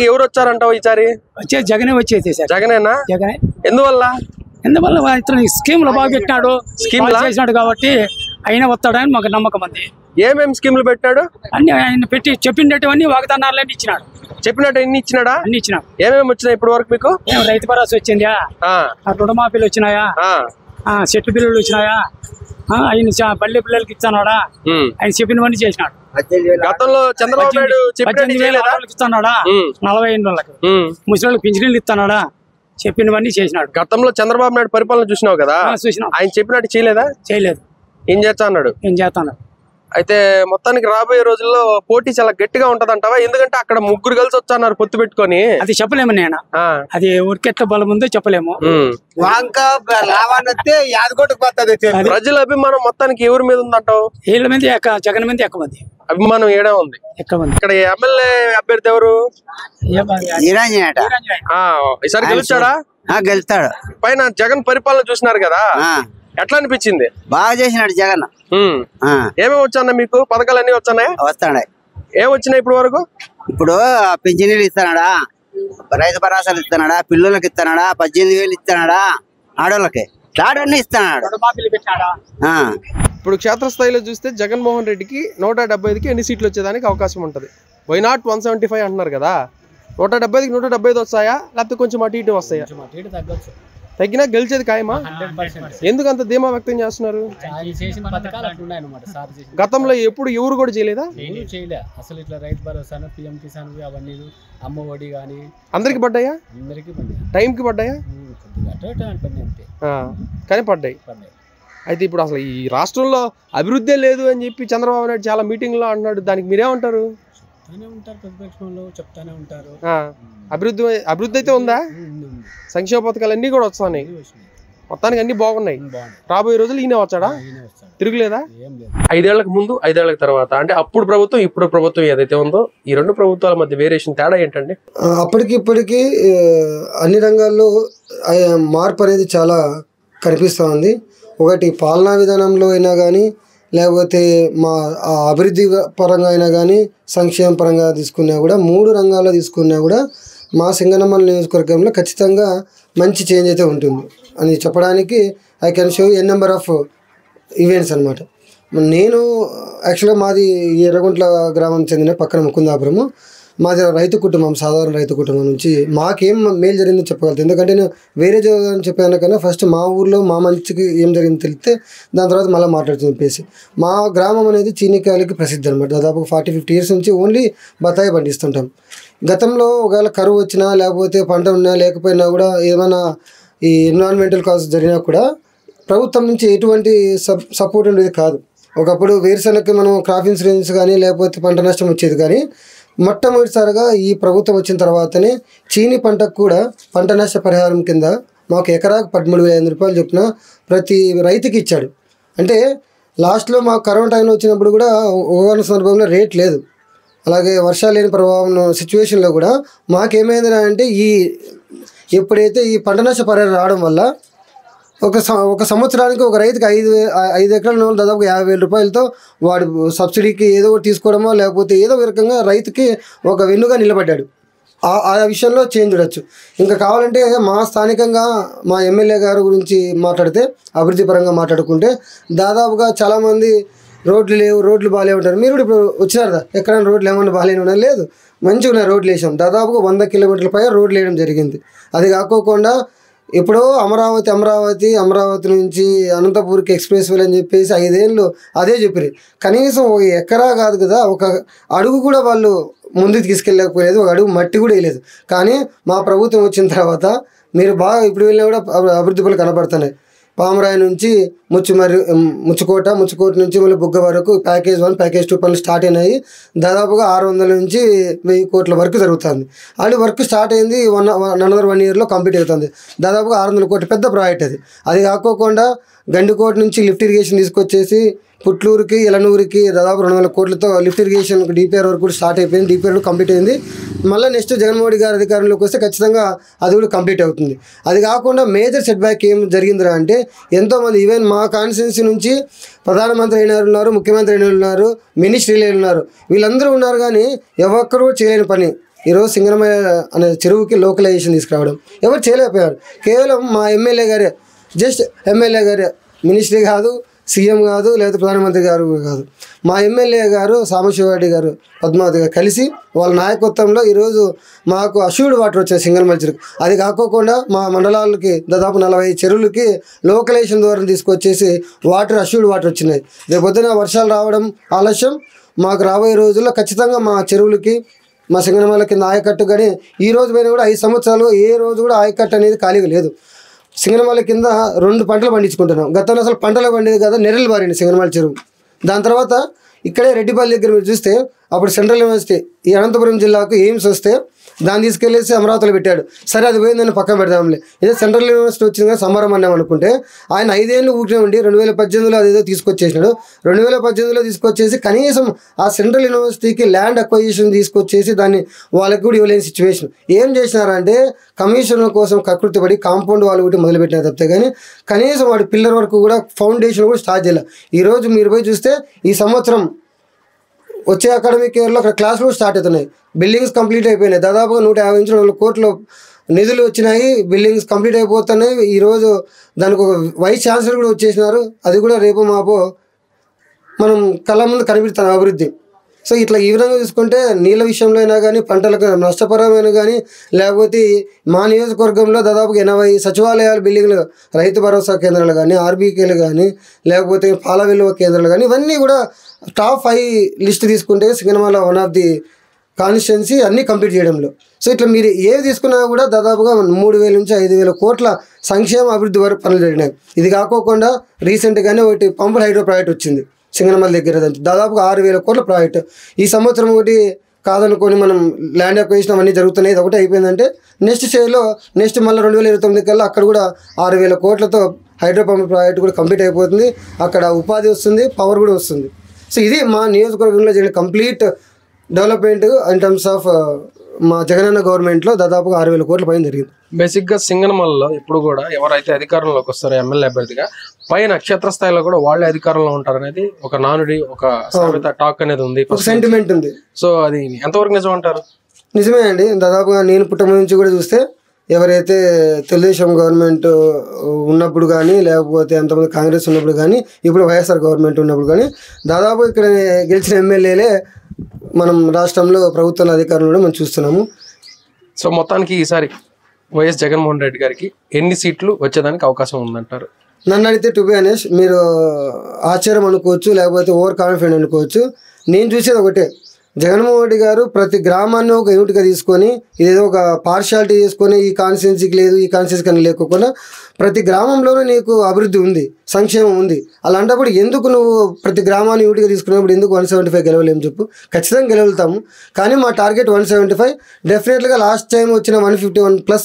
ఎవరు వచ్చారంటావు ఈసారి? వచ్చే జగనే వచ్చేది సార్. జగనేనా? జగనే. ఎందువల్ల ఇతను స్కీములు బాగా పెట్టినాడు, స్కీములు చేసినాడు కాబట్టి ఆయన వస్తాడని మాకు నమ్మకం ఉంది. ఏమేమి స్కీములు పెట్టాడు? అన్ని ఆయన పెట్టి చెప్పినట్టువన్నీ వాగ్దానాలన్నీ ఇచ్చినాడు. చెప్పినట్టు ఎన్ని ఇచ్చినాడా? అన్ని ఇచ్చినాడు. ఏమేమి వచ్చినాయి ఇప్పటి వరకు మీకు? రైతు భరోసా వచ్చిందా, రుణమాఫీలు వచ్చినాయా, చెట్టు బిల్లులు వచ్చినాయా, ఆయన పల్లె పిల్లలకి ఇస్తున్నాడా, ఆయన చెప్పినవన్నీ చేసినాడు. గతంలో చంద్రబాబు నాయుడు 18,000 ఇస్తున్నాడా, 40 వాళ్ళకి ముసలి పింఛన్లు ఇస్తున్నాడా, చెప్పినవన్నీ చేసినాడు. గతంలో చంద్రబాబు నాయుడు పరిపాలన చూసినావు కదా, ఆయన చెప్పినట్టు చేయలేదా? చేయలేదు. ఏం చేస్తా అన్నాడు? ఏం చేస్తున్నాడు. అయితే మొత్తానికి రాబోయే రోజుల్లో పోటీ చాలా గట్టిగా ఉంటదంటావా? ఎందుకంటే అక్కడ ముగ్గురు కలిసి వచ్చాన్నారు పొత్తు పెట్టుకొని. అది చెప్పలేము నేను, అది ఉరికెట్ల బలం ఉందో చెప్పలేము. ప్రజల అభిమానం మొత్తానికి ఎవరి మీద ఉందంటావు? వీళ్ళ మీద జగన్ మీద ఎక్కువ మంది అభిమానం ఏడా ఉంది. ఇక్కడ ఎమ్మెల్యే అభ్యర్థి ఎవరు? ఈసారి గెలుస్తాడా? గెలుస్తాడు. పైన జగన్ పరిపాలన చూసినారు కదా, ఎట్లా అనిపించింది? బాగా చేసినాడు జగన్. ఏమేమి వచ్చా మీకు? పథకాలు అన్ని వచ్చాయి? వస్తాయి. ఏం వచ్చినాయి ఇప్పుడు వరకు? ఇప్పుడు పింఛనీలు ఇస్తున్నాడా, రైతు భరోసాలు ఇస్తున్నాడా, పిల్లలకి ఇస్తున్నాడా, 18,000 ఇస్తున్నాడా, ఆడోళ్ళకి అన్ని ఇస్తున్నాడు. ఇప్పుడు క్షేత్రస్థాయిలో చూస్తే జగన్మోహన్ రెడ్డికి 175కి ఎన్ని సీట్లు వచ్చేదానికి అవకాశం ఉంటది? వై నాట్ 175 అంటున్నారు కదా, 175కి 175 వస్తాయా, లేకపోతే కొంచెం అటు ఇటు వస్తాయా? తగ్గినా గెలిచేది ఖాయమా? ఎందుకు అంత ధీమా వ్యక్తం చేస్తున్నారు? గతంలో ఎప్పుడు ఎవరు కూడా చేయలేదా? అసలు ఇట్లా రైతు భరోసా, పిఎం కిసాన్ అవన్నీ, అమ్మ ఒడి గానీ అందరికి పడ్డాయా? టైం కి పడ్డాయా? కానీ పడ్డాయి. అయితే ఇప్పుడు అసలు ఈ రాష్ట్రంలో అభివృద్ధి లేదు అని చెప్పి చంద్రబాబు నాయుడు చాలా మీటింగ్ లో అంటున్నాడు, దానికి మీరేమంటారు? చెప్తానే ఉంటారు. అభివృద్ధి అయితే ఉందా? సంక్షేమ పథకాలు అన్ని కూడా వస్తున్నాయి, మొత్తానికి అన్ని బాగున్నాయి. రాబోయే రోజులు ఈయన వచ్చాడా? తిరుగులేదా? 5 ఏళ్లకు ముందు 5 ఏళ్ల తర్వాత, అంటే అప్పుడు ప్రభుత్వం ఇప్పుడు ప్రభుత్వం ఏదైతే ఉందో, ఈ రెండు ప్రభుత్వాల మధ్య వేరియేషన్ తేడా ఏంటండి? అప్పటికి ఇప్పటికీ అన్ని రంగాల్లో మార్పు అనేది చాలా కనిపిస్తూ ఉంది. ఒకటి పాలనా విధానంలో అయినా కానీ, లేకపోతే మా అభివృద్ధి పరంగా అయినా కానీ, సంక్షేమ పరంగా తీసుకున్నా కూడా, 3 రంగాల్లో తీసుకున్నా కూడా మా సింగనమల నియోజకవర్గంలో ఖచ్చితంగా మంచి చేంజ్ అయితే ఉంటుంది అని చెప్పడానికి I can show N number of events అనమాట. నేను యాక్చువల్గా మాది ఎర్రగుంట్ల గ్రామం చెందిన పక్కన ముకుందాపురము. మాది రైతు కుటుంబం, సాధారణ రైతు కుటుంబం నుంచి మాకేం మేలు జరిగిందో చెప్పగలుగుతాను. ఎందుకంటే నేను వేరే జోగాన్ని చెప్పాను కన్నా ఫస్ట్ మా ఊర్లో మా మంచికి ఏం జరిగిందో తెలిస్తే దాని తర్వాత మళ్ళీ మాట్లాడుతూ చెప్పేసి. మా గ్రామం అనేది చీనికాయలకి ప్రసిద్ధి అనమాట. దాదాపు 40-50 ఇయర్స్ నుంచి ఓన్లీ బత్తాయి పండిస్తుంటాం. గతంలో ఒకవేళ కరువు వచ్చినా, లేకపోతే పంట ఉన్నా లేకపోయినా కూడా, ఏమైనా ఈ ఎన్విరాన్మెంటల్ కాజెస్ జరిగినా కూడా ప్రభుత్వం నుంచి ఎటువంటి సపోర్ట్ ఉండేది కాదు. ఒకప్పుడు వేరుశనగకి మనం క్రాప్ ఇన్సూరెన్స్ కానీ, లేకపోతే పంట నష్టం వచ్చేది. కానీ మొట్టమొదటిసారిగా ఈ ప్రభుత్వం వచ్చిన తర్వాతనే చీని పంటకు కూడా పంట నష్ట పరిహారం కింద మాకు ఎకరాకు 13,500 రూపాయలు చొప్పున ప్రతి రైతుకి ఇచ్చాడు. అంటే లాస్ట్లో మాకు కరోనా టైంలో వచ్చినప్పుడు కూడా ఒక సందర్భంలో రేట్ లేదు. అలాగే వర్షాలు లేని ప్రభావం సిచ్యువేషన్లో కూడా మాకేమైంది అంటే, ఎప్పుడైతే ఈ పంట నష్ట పరిహారం రావడం వల్ల ఒక సంవత్సరానికి ఒక రైతుకి 5 ఎకరాల నోళ్ళు దాదాపు 50,000 రూపాయలతో వాడు సబ్సిడీకి ఏదో ఒకటి తీసుకోవడమో, లేకపోతే ఏదో ఒక రకంగా రైతుకి ఒక వెన్నుగా నిలబడ్డాడు. ఆ విషయంలో చేంజ్ చూడొచ్చు. ఇంకా కావాలంటే మా స్థానికంగా మా ఎమ్మెల్యే గారి గురించి మాట్లాడితే, అభివృద్ధి పరంగా మాట్లాడుకుంటే, దాదాపుగా చాలామంది రోడ్లు లేవు, రోడ్లు బాగాలేవు ఉంటారు. మీరు కూడా ఇప్పుడు వచ్చినారు కదా, ఎక్కడైనా రోడ్లు ఏమన్నా బాగాలేని లేదు, మంచిగా ఉన్నాయి రోడ్లు వేసాం. దాదాపుగా 100 కిలోమీటర్ల పైన రోడ్లు వేయడం జరిగింది. అది కాకోకుండా ఇప్పుడు అమరావతి నుంచి అనంతపూర్కి ఎక్స్ప్రెస్ వేలు అని చెప్పేసి 5 ఏళ్ళు అదే చెప్పారు. కనీసం ఒక ఎకరా కాదు కదా, ఒక అడుగు కూడా వాళ్ళు ముందుకు తీసుకెళ్ళకపోలేదు, ఒక అడుగు మట్టి కూడా వేయలేదు. కానీ మా ప్రభుత్వం వచ్చిన తర్వాత మీరు బాగా ఇప్పుడు వెళ్ళినా కూడా అభివృద్ధి పనులు కనబడుతున్నాయి. పామరాయి నుంచి ముచ్చుకోట నుంచి మళ్ళీ బుగ్గ వరకు ప్యాకేజ్ 1, ప్యాకేజ్ 2 పనులు స్టార్ట్ అయినాయి. దాదాపుగా 600 నుంచి 1000 కోట్ల వరకు జరుగుతుంది. ఆల్రెడీ వర్క్ స్టార్ట్ అయింది, 1 ఇయర్లో కంప్లీట్ అవుతుంది. దాదాపుగా 600 కోట్లు పెద్ద ప్రాజెక్ట్ అది. అది కాకోకుండా గండికోట నుంచి లిఫ్ట్ ఇరిగేషన్ తీసుకొచ్చేసి పుట్లూరుకి, ఎలనూరుకి దాదాపు 200 కోట్లతో లిఫ్ట్ ఇరిగేషన్ డిపిఆర్ వర్క్ కూడా స్టార్ట్ అయిపోయింది. డిపిఆర్ కంప్లీట్ అయింది. మళ్ళీ నెక్స్ట్ జగన్మోహన్ గారి అధికారంలోకి వస్తే ఖచ్చితంగా అది కూడా కంప్లీట్ అవుతుంది. అది కాకుండా మేజర్ సెట్ బ్యాక్ ఏం జరిగిందిరా అంటే, ఎంతోమంది ఈవెన్ మా కాన్స్టిట్యున్సీ నుంచి ప్రధానమంత్రి అయిన ఉన్నారు, ముఖ్యమంత్రి అయిన ఉన్నారు, మినిస్ట్రీలు ఉన్నారు, వీళ్ళందరూ ఉన్నారు. కానీ ఒక్కరు చేయలేని పని ఈరోజు సింగనమయ్య అనే చెరువుకి లోకలైజేషన్ తీసుకురావడం ఎవరు చేయలేకపోయారు. కేవలం మా ఎమ్మెల్యే గారే, జస్ట్ ఎమ్మెల్యే గారే, మినిస్ట్రీ కాదు, సీఎం కాదు, లేదా ప్రధానమంత్రి గారు కాదు, మా ఎమ్మెల్యే గారు సాంబశివరెడ్డి గారు, పద్మావతి గారు కలిసి వాళ్ళ నాయకత్వంలో ఈరోజు మాకు అష్యూర్డ్ వాటర్ వచ్చాయి సింగనమయ్య చెరుకు. అది కాకోకుండా మా మండలాలకి దాదాపు 40 చెరువులకి లోకలైజేషన్ ద్వారా తీసుకొచ్చేసి వాటర్ అష్యూర్డ్ వాటర్ వచ్చినాయి. రేపొద్దున వర్షాలు రావడం ఆలస్యం, మాకు రాబోయే రోజుల్లో ఖచ్చితంగా మా చెరువులకి మా సింగనమయ్య కింద ఆయకట్టు కానీ ఈ రోజు పైన కూడా 5 సంవత్సరాలు ఏ రోజు కూడా ఆయకట్టు అనేది ఖాళీగా లేదు. సింగనమయ్య కింద 2 పంటలు పండించుకుంటున్నాం. గతంలో అసలు పంటలు పండేది కదా, నెర్రలు పారింది సింగనమయ్య చెరువు. దాని తర్వాత ఇక్కడే రెడ్డిపల్లి దగ్గర మీరు చూస్తే అప్పుడు సెంట్రల్ యూనివర్సిటీ ఈ అనంతపురం జిల్లాకు ఎయిమ్స్ వస్తే దాన్ని తీసుకెళ్ళేసి అమరావతిలో పెట్టాడు. సరే అది పోయిందని పక్కన పెడదాంలే, ఇదే సెంట్రల్ యూనివర్సిటీ వచ్చింది కదా సమారం అన్నాం అనుకుంటే ఆయన 5 ఏళ్ళు ఊరికే ఉండి 2018లో అదేదో తీసుకొచ్చేసినాడు. 2018లో తీసుకొచ్చేసి కనీసం ఆ సెంట్రల్ యూనివర్సిటీకి ల్యాండ్ అక్వైజిషన్ తీసుకొచ్చేసి దాన్ని వాళ్ళకి కూడా ఇవ్వలేని సిచ్యువేషన్. ఏం చేసినారంటే కమిషన్ల కోసం కకృతి పడి కాంపౌండ్ వాళ్ళు ఒకటి మొదలుపెట్టినారు తప్పితే కానీ కనీసం వాడి పిల్లర్ వరకు కూడా ఫౌండేషన్ కూడా స్టార్ట్ చేయాలి. ఈరోజు మీరు పోయి చూస్తే ఈ సంవత్సరం వచ్చే అకాడమిక్ ఇయర్లో అక్కడ క్లాసులు స్టార్ట్ అవుతున్నాయి. బిల్డింగ్స్ కంప్లీట్ అయిపోయినాయి. దాదాపుగా 150 నుంచి 200 కోట్ల నిధులు వచ్చినాయి. బిల్డింగ్స్ కంప్లీట్ అయిపోతున్నాయి. ఈరోజు దానికి ఒక వైస్ ఛాన్సలర్ కూడా వచ్చేసినారు. అది కూడా రేపు మాపో మనం కళ్ళ ముందు కనిపిస్తాం అభివృద్ధి. సో ఇట్లా ఈ విధంగా చూసుకుంటే నీళ్ళ విషయంలో అయినా కానీ పంటలకు నష్టపరమైన కానీ లేకపోతే మా నియోజకవర్గంలో దాదాపు 80 సచివాలయాలు బిల్డింగ్లు, రైతు భరోసా కేంద్రాలు కానీ, ఆర్బీకేలు కానీ, లేకపోతే పాల విలువ కేంద్రాలు కానీ ఇవన్నీ కూడా టాప్ 5 లిస్ట్ తీసుకుంటే సింగనమయ్య వన్ ఆఫ్ ది కాన్స్టిట్యున్సీ అన్నీ కంప్లీట్ చేయడంలో. సో ఇట్లా మీరు ఏవి తీసుకున్నా కూడా దాదాపుగా 3,000 నుంచి 5,000 కోట్ల సంక్షేమ అభివృద్ధి వరకు పనులు జరిగినాయి. ఇది కాకోకుండా రీసెంట్గానే ఒకటి పంపుల హైడ్రో ప్రాజెక్ట్ వచ్చింది సింగనమయ్య దగ్గర, దాదాపుగా 6,000 కోట్ల ప్రాజెక్ట్. ఈ సంవత్సరం ఒకటి కాదనుకొని మనం ల్యాండ్ అక్విజిషన్ అవన్నీ జరుగుతున్నాయి. ఇది ఒకటి అయిపోయిందంటే నెక్స్ట్ స్టేజ్లో నెక్స్ట్ మళ్ళీ 2029 కల్లా అక్కడ కూడా 6,000 కోట్లతో హైడ్రో పంప్ ప్రాజెక్ట్ కూడా కంప్లీట్ అయిపోతుంది. అక్కడ ఉపాధి వస్తుంది, పవర్ కూడా వస్తుంది. సో ఇది మా నియోజకవర్గంలో జరిగిన complete development in terms of మా జగనన్న గవర్నమెంట్లో దాదాపుగా 6,000 కోట్ల పైన జరిగింది. బేసిక్గా సింగనమయ్యలో ఇప్పుడు కూడా ఎవరైతే అధికారంలోకి వస్తారో ఎమ్మెల్యే అభ్యర్థిగా పైన క్షేత్రస్థాయిలో కూడా వాళ్ళే అధికారంలో ఉంటారనేది ఒక నానుడి, ఒక సామెత టాక్ అనేది ఉంది, ఒక సెంటిమెంట్ ఉంది. సో అది ఎంతవరకు నిజం అంటారు? నిజమే అండి. దాదాపుగా నేను పుట్టక నుంచి కూడా చూస్తే ఎవరైతే తెలుగుదేశం గవర్నమెంట్ ఉన్నప్పుడు కానీ లేకపోతే అంతమంది కాంగ్రెస్ ఉన్నప్పుడు కానీ ఇప్పుడు వైఎస్ఆర్ గవర్నమెంట్ ఉన్నప్పుడు కానీ దాదాపు ఇక్కడ గెలిచిన ఎమ్మెల్యేలే మనం రాష్ట్రంలో ప్రభుత్వంలో అధికారంలో మనం చూస్తున్నాము. సో మొత్తానికి ఈసారి వైఎస్ జగన్మోహన్ రెడ్డి గారికి ఎన్ని సీట్లు వచ్చేదానికి అవకాశం ఉందంటారు? నన్ను అడిగితే టు బి ఆనెస్ట్ మీరు ఆశ్చర్యం అనుకోవచ్చు, లేకపోతే ఓవర్ కాన్ఫిడెంట్ అనుకోవచ్చు. నేను చూసేది ఒకటే, జగన్మోహన్ రెడ్డి గారు ప్రతి గ్రామాన్ని ఒక యూనిట్గా తీసుకొని ఇదేదో ఒక పార్షాలిటీ చేసుకొని ఈ కాన్స్టిట్యున్సీకి లేదు ఈ కాన్స్టిట్యున్సీకి అని లేకుండా ప్రతి గ్రామంలోనూ నీకు అభివృద్ధి ఉంది, సంక్షేమం ఉంది. అలాంటప్పుడు ఎందుకు నువ్వు ప్రతి గ్రామాన్ని యూనిట్గా తీసుకున్నప్పుడు ఎందుకు 175 గెలవలేము చెప్పు? ఖచ్చితంగా గెలవలుతాము. కానీ మా టార్గెట్ 175. డెఫినెట్గా లాస్ట్ టైం వచ్చిన 151+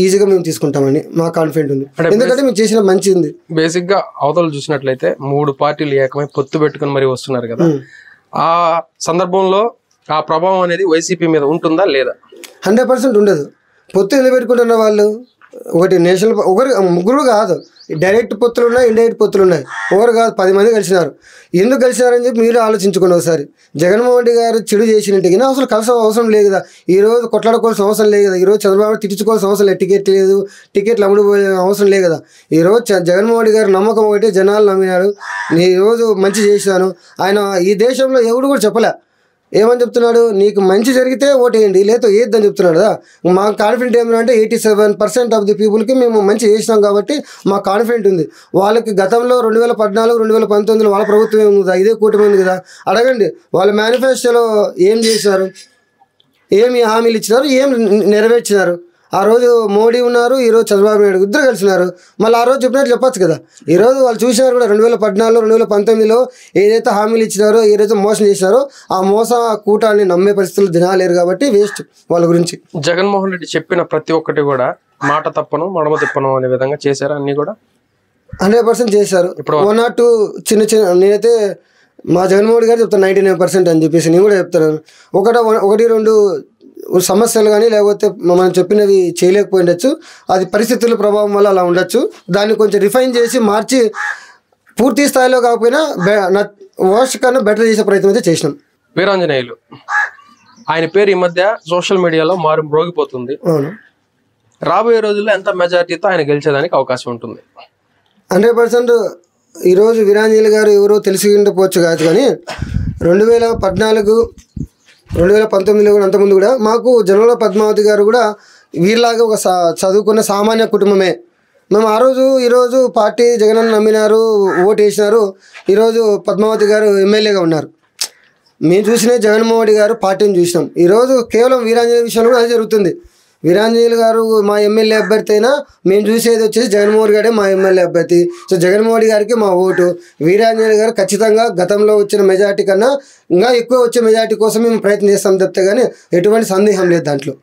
ఈజీగా మేము తీసుకుంటామని మా కాన్ఫిడెంట్ ఉంది. ఎందుకంటే మేము చేసిన మంచి ఉంది. బేసిక్గా అవతలు చూసినట్లయితే 3 పార్టీలు ఏకమై పొత్తు పెట్టుకుని మరీ వస్తున్నారు కదా, ఆ సందర్భంలో ఆ ప్రభావం అనేది వైసీపీ మీద ఉంటుందా లేదా? 100% ఉండదు. పొత్తు ఎందుకు పెట్టుకుంటున్న వాళ్ళు ఒకటి నేషనల్ ముగ్గురు కాదు, డైరెక్ట్ పొత్తులు ఉన్నాయి, ఇండైరెక్ట్ పొత్తులు ఉన్నాయి. ఒకరు కాదు 10 మంది కలిసినారు. ఎందుకు కలిసినారని చెప్పి మీరు ఆలోచించుకోండి ఒకసారి. జగన్మోహన్ రెడ్డి గారు చెడు చేసినట్టుగా అసలు కలిసి అవసరం లేదు కదా, ఈరోజు కొట్లాడుకోవాల్సిన అవసరం లేదు కదా, ఈరోజు చంద్రబాబు తిట్టించుకోవాల్సిన అవసరం లేదు, టికెట్లు అమ్ముడుపోయే అవసరం లేదు కదా. ఈరోజు జగన్మోహన్ రెడ్డి గారు నమ్మకం ఒకటి, జనాలు నమ్మినారు. నేను ఈరోజు మంచి చేశాను. ఆయన ఈ దేశంలో ఎవడు కూడా చెప్పలే. ఏమని చెప్తున్నాడు? నీకు మంచి జరిగితే ఓటేయండి, లేదో ఏద్దని చెప్తున్నాడు కదా. మా కాన్ఫిడెంట్ ఏమంటే 87% ఆఫ్ ది పీపుల్కి మేము మంచి చేసినాం కాబట్టి మా కాన్ఫిడెంట్ ఉంది. వాళ్ళకి గతంలో 2014, 2019 వాళ్ళ ప్రభుత్వం ఏమి ఉంది, ఇదే కూటమి ఉంది కదా. అడగండి వాళ్ళ మేనిఫెస్టోలో ఏం చేసినారు, ఏమి హామీలు ఇచ్చినారు, ఏం నెరవేర్చినారు. ఆ రోజు మోడీ ఉన్నారు, ఈరోజు చంద్రబాబు నాయుడు ఇద్దరు కలిసినారు. మళ్ళీ ఆ రోజు చెప్పినట్టు చెప్పచ్చు కదా. ఈరోజు వాళ్ళు చూసినారు కూడా 2014, 2019లో ఏదైతే హామీలు ఇచ్చినారో, ఏదైతే మోసం చేసినారో ఆ కూటాన్ని నమ్మే పరిస్థితులు దినాలేరు కాబట్టి వేస్ట్ వాళ్ళ గురించి. జగన్మోహన్ రెడ్డి చెప్పిన ప్రతి ఒక్కటి కూడా మాట తప్పను మడమ తిప్పను అనే విధంగా చేశారు. అన్ని కూడా 100% చేశారు. ఇప్పుడు 1 or 2 చిన్న నేనైతే మా జగన్మోహన్ రెడ్డి గారు చెప్తాను 99% అని చెప్పేసి నేను కూడా చెప్తాను. 1-2 సమస్యలు కానీ లేకపోతే మనం చెప్పినవి చేయలేకపోయిండొచ్చు, అది పరిస్థితుల ప్రభావం వల్ల అలా ఉండొచ్చు. దాన్ని కొంచెం రిఫైన్ చేసి మార్చి పూర్తి స్థాయిలో కాకపోయినా వర్స్ట్ కన్నా బెటర్ చేసే ప్రయత్నం అయితే చేసినాం. వీరాంజనేయులు ఆయన పేరు ఈ మధ్య సోషల్ మీడియాలో మ్రోగిపోతుంది. అవును. రాబోయే రోజుల్లో ఎంత మెజారిటీతో ఆయన గెలిచేదానికి అవకాశం ఉంటుంది? 100%. ఈరోజు వీరాంజలి గారు ఎవరో తెలిసి ఉండకపోవచ్చు కాదు, కానీ 2014, 2019 కూడా అంతకుముందు కూడా మాకు జనరల్ పద్మావతి గారు కూడా వీరిలాగా ఒక చదువుకున్న సామాన్య కుటుంబమే. మేము ఈరోజు పార్టీ జగనన్న నమ్మినారు, ఓటు వేసినారు. ఈరోజు పద్మావతి గారు ఎమ్మెల్యేగా ఉన్నారు. మేము చూసిన జగన్మోహన్ రెడ్డి గారు పార్టీని చూసినాం. ఈరోజు కేవలం వీరాంజలి విషయంలో కూడా అదే జరుగుతుంది. వీరాంజలి గారు మా ఎమ్మెల్యే అభ్యర్థి అయినా మేము చూసేది వచ్చేసి జగన్మోహన్ రెడ్డి గారే మా ఎమ్మెల్యే అభ్యర్థి. సో జగన్మోహన్ రెడ్డి గారికి మా ఓటు. వీరాంజలి గారు ఖచ్చితంగా గతంలో వచ్చిన మెజార్టీ కన్నా ఇంకా ఎక్కువ వచ్చే మెజార్టీ కోసం మేము ప్రయత్నం చేస్తాం తప్పితే కానీ ఎటువంటి సందేహం లేదు దాంట్లో.